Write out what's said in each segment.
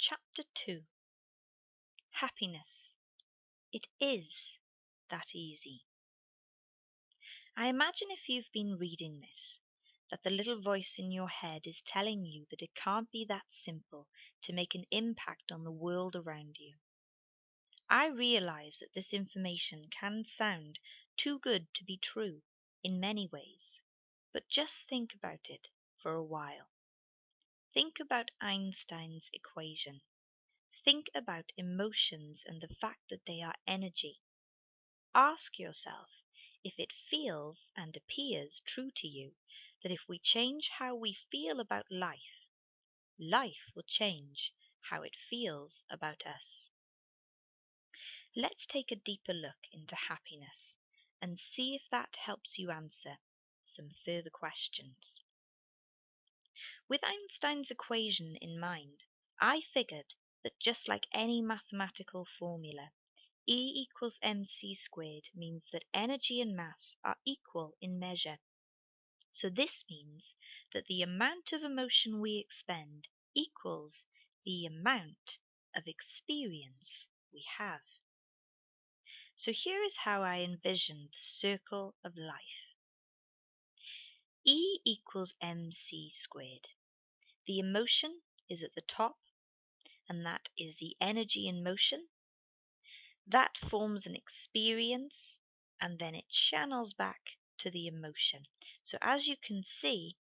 Chapter 2. Happiness. It is that easy. I imagine if you've been reading this, that the little voice in your head is telling you that it can't be that simple to make an impact on the world around you. I realize that this information can sound too good to be true in many ways, but just think about it for a while. Think about Einstein's equation. Think about emotions and the fact that they are energy. Ask yourself if it feels and appears true to you that if we change how we feel about life, life will change how it feels about us. Let's take a deeper look into happiness and see if that helps you answer some further questions. With Einstein's equation in mind, I figured that just like any mathematical formula, E equals mc squared means that energy and mass are equal in measure. So this means that the amount of emotion we expend equals the amount of experience we have. So here is how I envision the circle of life. E equals mc squared. The emotion is at the top, and that is the energy in motion. That forms an experience, and then it channels back to the emotion. So as you can see,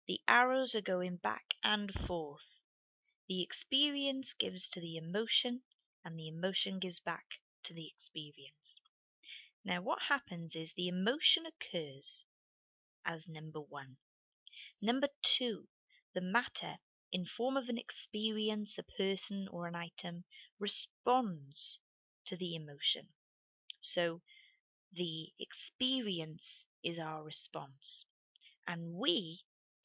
the arrows are going back and forth. The experience gives to the emotion, and the emotion gives back to the experience. Now what happens is the emotion occurs as number 1. Number 2, the matter, in form of an experience, a person, or an item, responds to the emotion. So the experience is our response, and we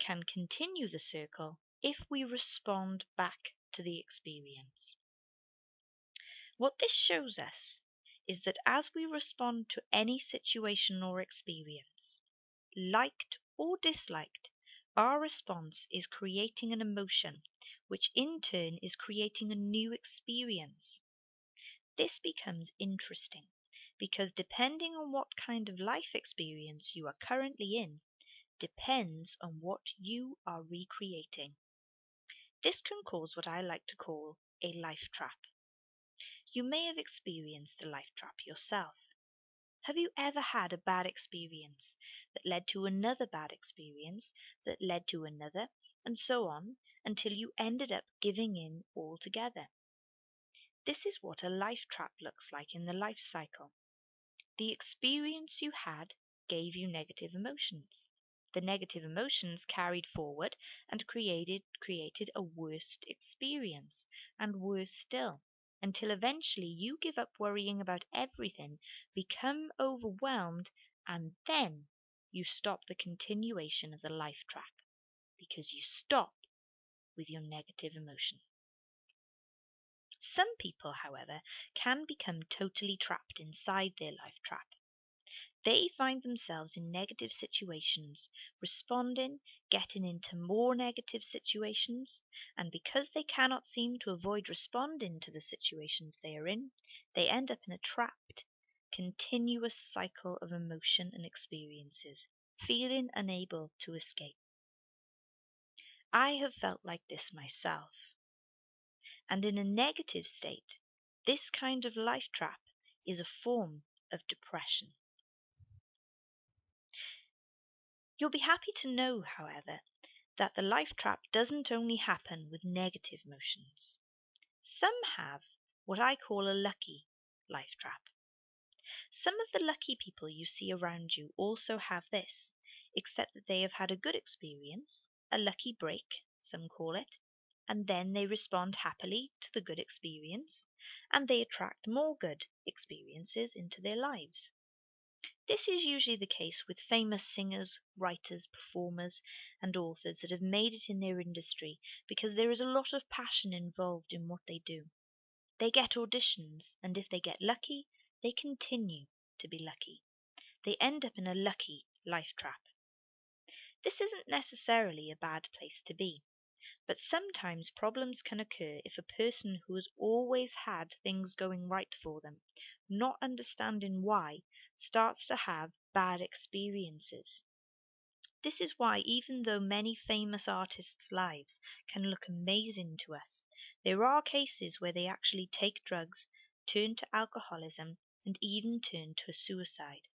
can continue the circle if we respond back to the experience. What this shows us is that as we respond to any situation or experience, liked or disliked, our response is creating an emotion, which in turn is creating a new experience. This becomes interesting because depending on what kind of life experience you are currently in, depends on what you are recreating. This can cause what I like to call a life trap. You may have experienced a life trap yourself. Have you ever had a bad experience that led to another bad experience that led to another, and so on, until you ended up giving in altogether? This is what a life trap looks like in the life cycle. The experience you had gave you negative emotions. The negative emotions carried forward and created a worse experience, and worse still, until eventually you give up worrying about everything, become overwhelmed, and then you stop the continuation of the life trap, because you stop with your negative emotion. Some people, however, can become totally trapped inside their life trap. They find themselves in negative situations, responding, getting into more negative situations, and because they cannot seem to avoid responding to the situations they are in, they end up in a trapped, continuous cycle of emotion and experiences, feeling unable to escape. I have felt like this myself. And in a negative state, this kind of life trap is a form of depression. You'll be happy to know, however, that the life trap doesn't only happen with negative emotions. Some have what I call a lucky life trap. Some of the lucky people you see around you also have this, except that they have had a good experience, a lucky break, some call it, and then they respond happily to the good experience, and they attract more good experiences into their lives. This is usually the case with famous singers, writers, performers, and authors that have made it in their industry because there is a lot of passion involved in what they do. They get auditions, and if they get lucky, they continue to be lucky. They end up in a lucky life trap. This isn't necessarily a bad place to be, But sometimes problems can occur if a person who has always had things going right for them, not understanding why, starts to have bad experiences. This is why, even though many famous artists' lives can look amazing to us, there are cases where they actually take drugs, turn to alcoholism, and even turn to suicide.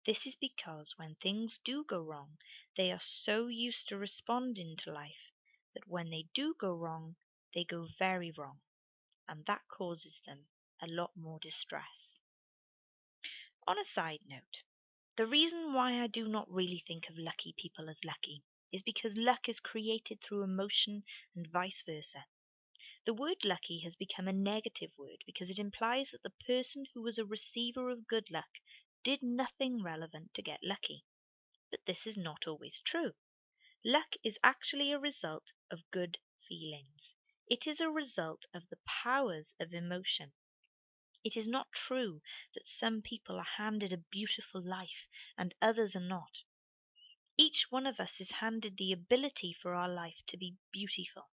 This is because when things do go wrong, they are so used to responding to life that when they do go wrong, they go very wrong, and that causes them a lot more distress. On a side note, the reason why I do not really think of lucky people as lucky is because luck is created through emotion and vice versa. The word lucky has become a negative word because it implies that the person who was a receiver of good luck did nothing relevant to get lucky. But this is not always true. Luck is actually a result of good feelings. It is a result of the powers of emotion. It is not true that some people are handed a beautiful life and others are not. Each one of us is handed the ability for our life to be beautiful.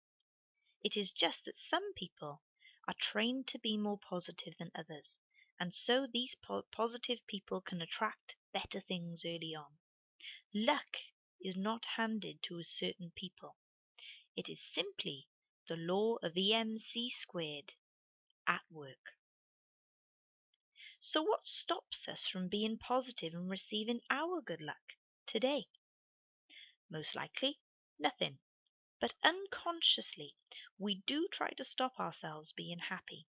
It is just that some people are trained to be more positive than others, and so these positive people can attract better things early on. Luck is not handed to a certain people. It is simply the law of EMC squared at work. So what stops us from being positive and receiving our good luck today? Most likely, nothing. But unconsciously, we do try to stop ourselves being happy.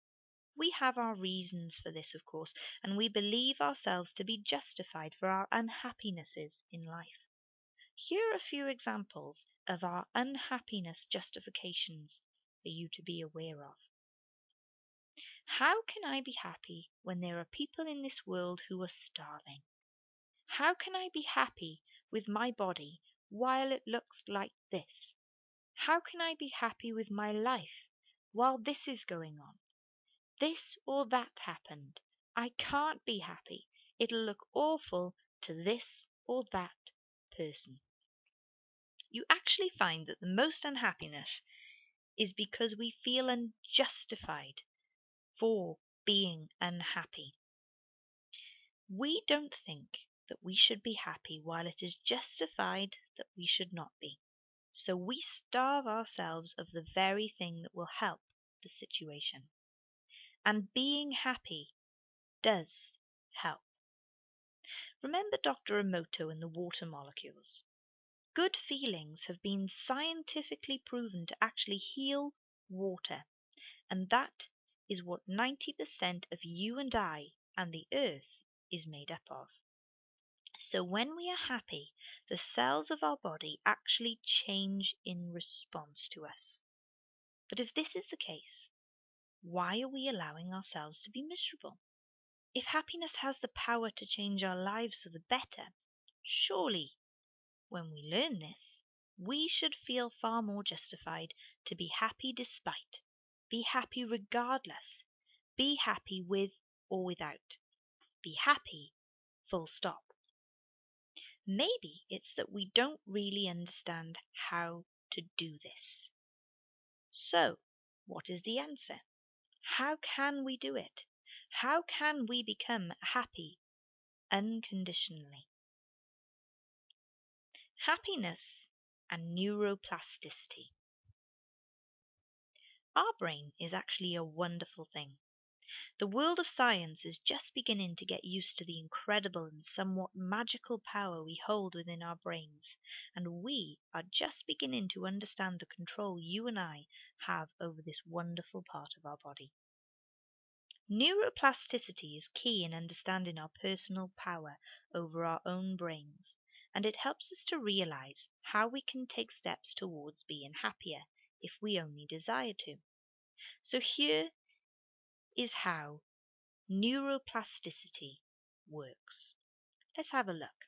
We have our reasons for this, of course, and we believe ourselves to be justified for our unhappinesses in life. Here are a few examples of our unhappiness justifications for you to be aware of. How can I be happy when there are people in this world who are starving? How can I be happy with my body while it looks like this? How can I be happy with my life while this is going on? This or that happened. I can't be happy. It'll look awful to this or that person. You actually find that the most unhappiness is because we feel unjustified for being unhappy. We don't think that we should be happy while it is justified that we should not be. So we starve ourselves of the very thing that will help the situation. And being happy does help. Remember Dr. Emoto and the water molecules. Good feelings have been scientifically proven to actually heal water, and that is what 90% of you and I and the earth is made up of. So when we are happy, the cells of our body actually change in response to us. But if this is the case, why are we allowing ourselves to be miserable? If happiness has the power to change our lives for the better, surely, when we learn this, we should feel far more justified to be happy despite, be happy regardless, be happy with or without, be happy, full stop. Maybe it's that we don't really understand how to do this. So, what is the answer? How can we do it? How can we become happy unconditionally? Happiness and neuroplasticity. Our brain is actually a wonderful thing. The world of science is just beginning to get used to the incredible and somewhat magical power we hold within our brains, and we are just beginning to understand the control you and I have over this wonderful part of our body. Neuroplasticity is key in understanding our personal power over our own brains, and it helps us to realize how we can take steps towards being happier if we only desire to. So here is how neuroplasticity works. Let's have a look.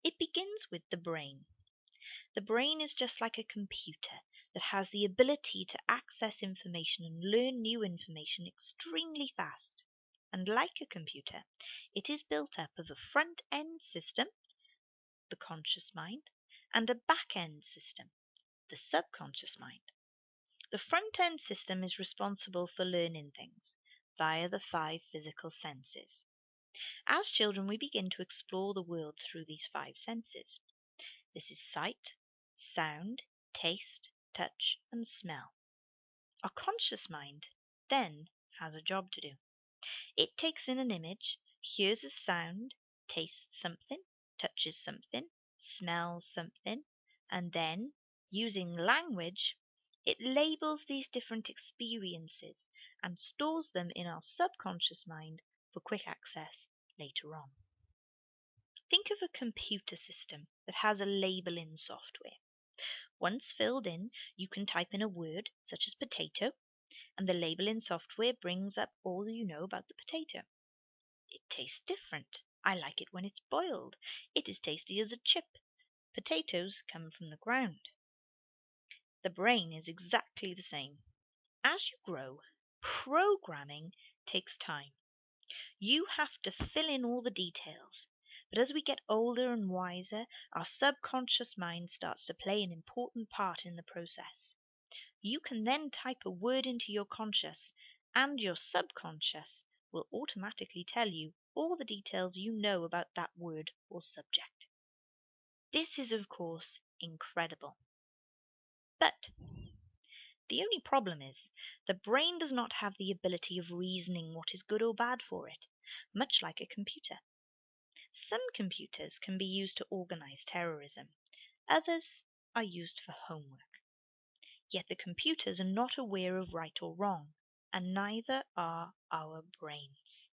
It begins with the brain. The brain is just like a computer that has the ability to access information and learn new information extremely fast. And like a computer, it is built up of a front-end system, the conscious mind, and a back-end system, the subconscious mind. The front end system is responsible for learning things via the five physical senses. As children, we begin to explore the world through these five senses. This is sight, sound, taste, touch, and smell. Our conscious mind then has a job to do. It takes in an image, hears a sound, tastes something, touches something, smells something, and then, using language, it labels these different experiences and stores them in our subconscious mind for quick access later on. Think of a computer system that has a labeling software. Once filled in, you can type in a word such as potato, and the labeling software brings up all you know about the potato. It tastes different. I like it when it's boiled. It is tasty as a chip. Potatoes come from the ground. The brain is exactly the same. As you grow, programming takes time. You have to fill in all the details. But as we get older and wiser, our subconscious mind starts to play an important part in the process. You can then type a word into your conscious, and your subconscious will automatically tell you all the details you know about that word or subject. This is, of course, incredible. But the only problem is the brain does not have the ability of reasoning what is good or bad for it, much like a computer. Some computers can be used to organize terrorism. Others are used for homework. Yet the computers are not aware of right or wrong, and neither are our brains.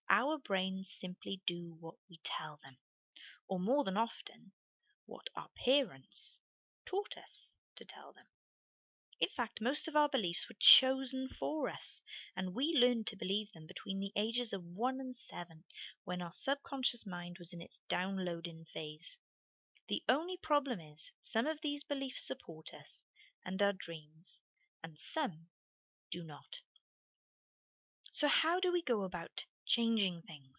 Our brains simply do what we tell them, or more than often, what our parents taught us to tell them. In fact, most of our beliefs were chosen for us, and we learned to believe them between the ages of 1 and 7, when our subconscious mind was in its downloading phase. The only problem is some of these beliefs support us and our dreams, and some do not. So how do we go about changing things?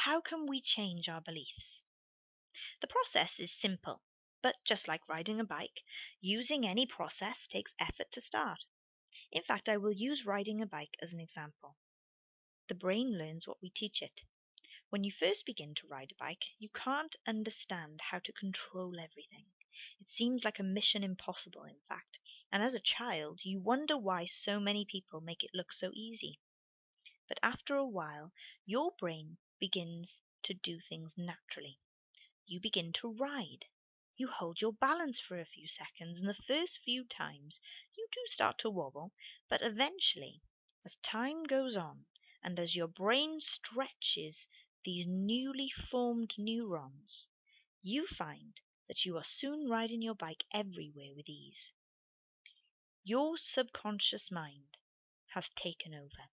How can we change our beliefs? The process is simple, but just like riding a bike, using any process takes effort to start. In fact, I will use riding a bike as an example. The brain learns what we teach it. When you first begin to ride a bike, you can't understand how to control everything. It seems like a mission impossible, in fact, and as a child, you wonder why so many people make it look so easy. But after a while, your brain begins to do things naturally. You begin to ride. You hold your balance for a few seconds, and the first few times you do start to wobble, but eventually, as time goes on, and as your brain stretches these newly formed neurons, you find that you are soon riding your bike everywhere with ease. Your subconscious mind has taken over.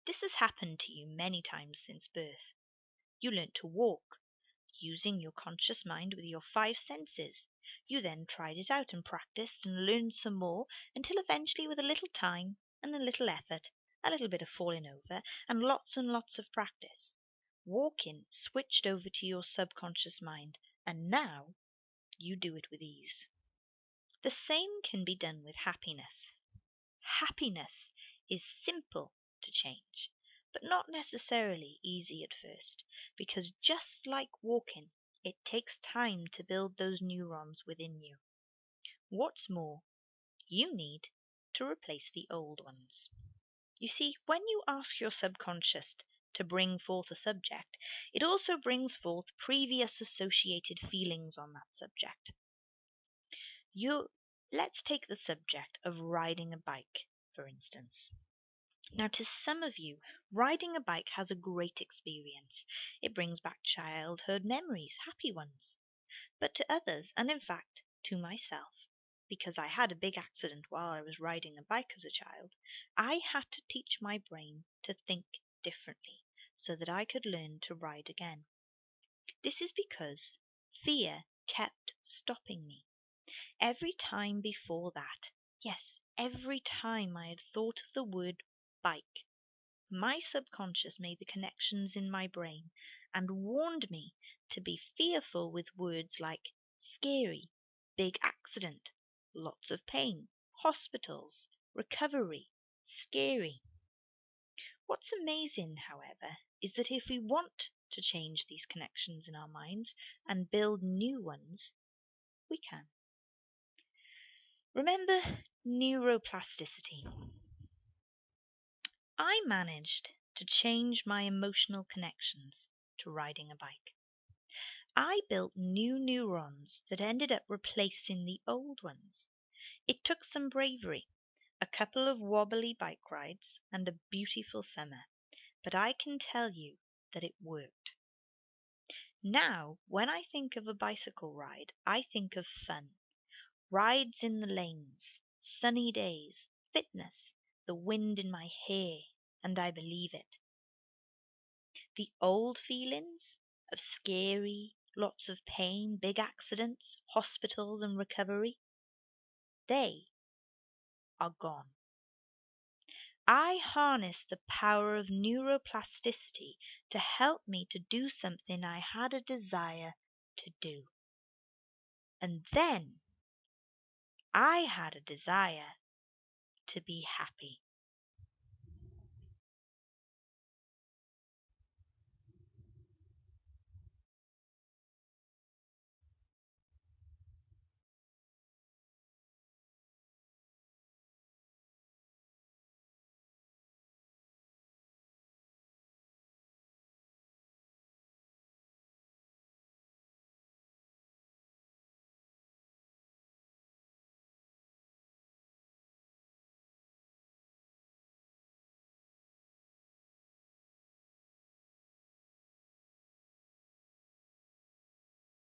This has happened to you many times since birth. You learnt to walk, using your conscious mind with your five senses. You then tried it out and practiced and learned some more until eventually, with a little time and a little effort, a little bit of falling over, and lots of practice, walking switched over to your subconscious mind, and now you do it with ease. The same can be done with happiness. Happiness is simple to change, but not necessarily easy at first, because just like walking, it takes time to build those neurons within you. What's more, you need to replace the old ones. You see, when you ask your subconscious to bring forth a subject, it also brings forth previous associated feelings on that subject. Let's take the subject of riding a bike, for instance. Now, to some of you, riding a bike has a great experience. It brings back childhood memories, happy ones. But to others, and in fact to myself, because I had a big accident while I was riding a bike as a child, I had to teach my brain to think differently so that I could learn to ride again. This is because fear kept stopping me. Every time before that, yes, every time I had thought of the word bike, my subconscious made the connections in my brain and warned me to be fearful with words like scary, big accident, lots of pain, hospitals, recovery, scary. What's amazing, however, is that if we want to change these connections in our minds and build new ones, we can. Remember neuroplasticity. I managed to change my emotional connections to riding a bike. I built new neurons that ended up replacing the old ones. It took some bravery, a couple of wobbly bike rides, and a beautiful summer, but I can tell you that it worked. Now, when I think of a bicycle ride, I think of fun. Rides in the lanes, sunny days, fitness, the wind in my hair, and I believe it. The old feelings of scary, lots of pain, big accidents, hospitals, and recovery, they are gone. I harness the power of neuroplasticity to help me to do something I had a desire to do. And then I had a desire to be happy.